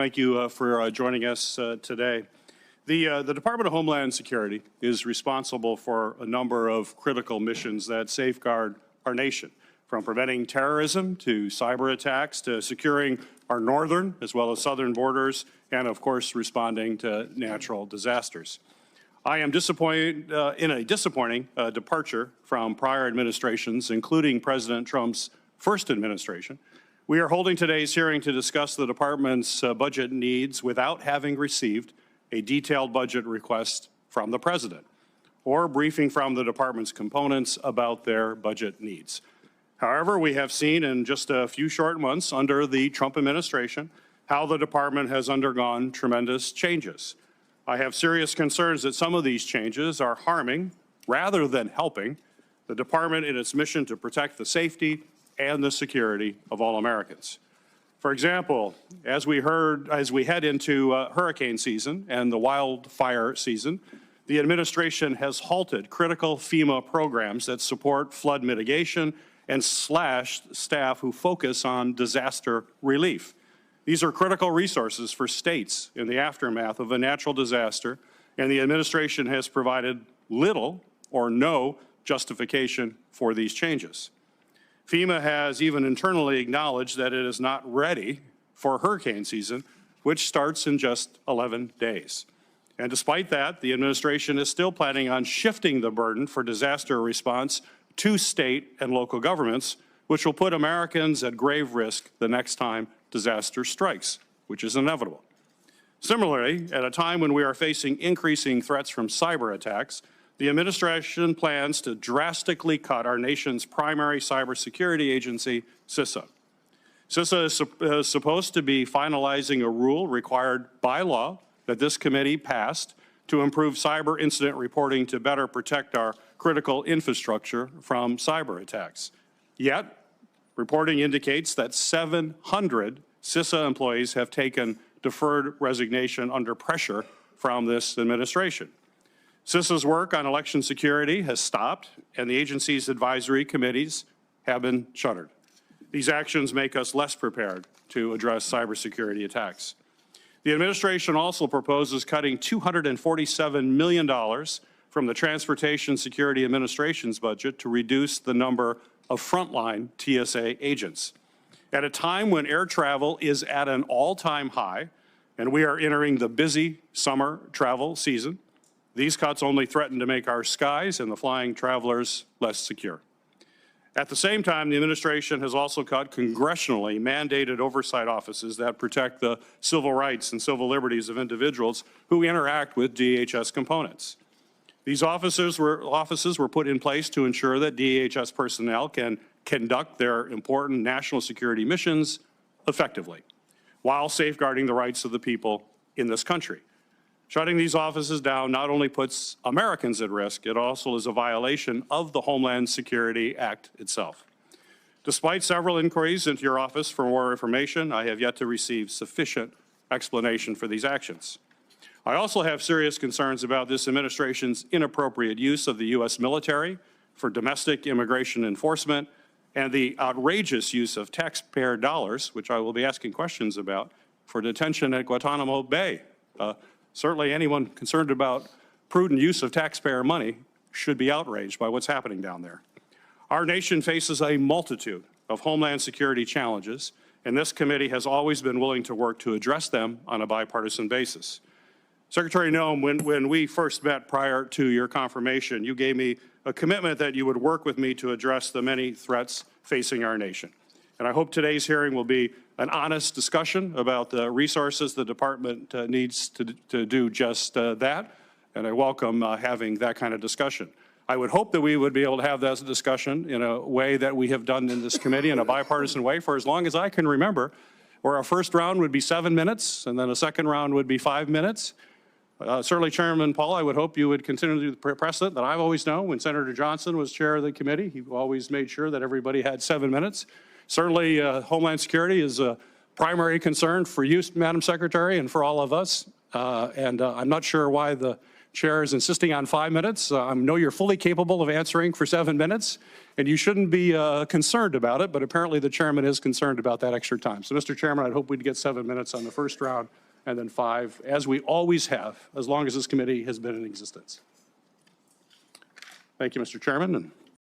Thank you for joining us today. The Department of Homeland Security is responsible for a number of critical missions that safeguard our nation, from preventing terrorism to cyber attacks to securing our northern as well as southern borders and, of course, responding to natural disasters. I am disappointed in a disappointing departure from prior administrations, including President Trump's first administration. We are holding today's hearing to discuss the department's budget needs without having received a detailed budget request from the president or a briefing from the department's components about their budget needs. However, we have seen in just a few short months under the Trump administration how the department has undergone tremendous changes. I have serious concerns that some of these changes are harming rather than helping the department in its mission to protect the safety and the security of all Americans. For example, as we head into hurricane season and the wildfire season, the administration has halted critical FEMA programs that support flood mitigation and slashed staff who focus on disaster relief. These are critical resources for states in the aftermath of a natural disaster, and the administration has provided little or no justification for these changes. FEMA has even internally acknowledged that it is not ready for hurricane season, which starts in just 11 days. And despite that, the administration is still planning on shifting the burden for disaster response to state and local governments, which will put Americans at grave risk the next time disaster strikes, which is inevitable. Similarly, at a time when we are facing increasing threats from cyber attacks, the administration plans to drastically cut our nation's primary cybersecurity agency, CISA. CISA is supposed to be finalizing a rule required by law that this committee passed to improve cyber incident reporting to better protect our critical infrastructure from cyber attacks. Yet, reporting indicates that 700 CISA employees have taken deferred resignation under pressure from this administration. CISA's work on election security has stopped, and the agency's advisory committees have been shuttered. These actions make us less prepared to address cybersecurity attacks. The administration also proposes cutting $247 million from the Transportation Security Administration's budget to reduce the number of frontline TSA agents. At a time when air travel is at an all-time high, and we are entering the busy summer travel season, these cuts only threaten to make our skies and the flying travelers less secure. At the same time, the administration has also cut congressionally mandated oversight offices that protect the civil rights and civil liberties of individuals who interact with DHS components. These offices were put in place to ensure that DHS personnel can conduct their important national security missions effectively, while safeguarding the rights of the people in this country. Shutting these offices down not only puts Americans at risk, it also is a violation of the Homeland Security Act itself. Despite several inquiries into your office for more information, I have yet to receive sufficient explanation for these actions. I also have serious concerns about this administration's inappropriate use of the U.S. military for domestic immigration enforcement and the outrageous use of taxpayer dollars, which I will be asking questions about, for detention at Guantanamo Bay. Certainly anyone concerned about prudent use of taxpayer money should be outraged by what's happening down there. Our nation faces a multitude of homeland security challenges, and this committee has always been willing to work to address them on a bipartisan basis. Secretary Noem, when we first met prior to your confirmation, you gave me a commitment that you would work with me to address the many threats facing our nation. And I hope today's hearing will be an honest discussion about the resources the department needs to do just that, and I welcome having that kind of discussion. I would hope that we would be able to have that discussion in a way that we have done in this committee in a bipartisan way for as long as I can remember, where our first round would be 7 minutes, and then a second round would be 5 minutes. Certainly, Chairman Paul, I would hope you would continue to do the precedent that I've always known. When Senator Johnson was chair of the committee, he always made sure that everybody had 7 minutes. Certainly, Homeland Security is a primary concern for you, Madam Secretary, and for all of us. I'm not sure why the Chair is insisting on 5 minutes. I know you're fully capable of answering for 7 minutes, and you shouldn't be concerned about it, but apparently the chairman is concerned about that extra time. So, Mr. Chairman, I'd hope we'd get 7 minutes on the first round and then 5, as we always have, as long as this committee has been in existence. Thank you, Mr. Chairman. And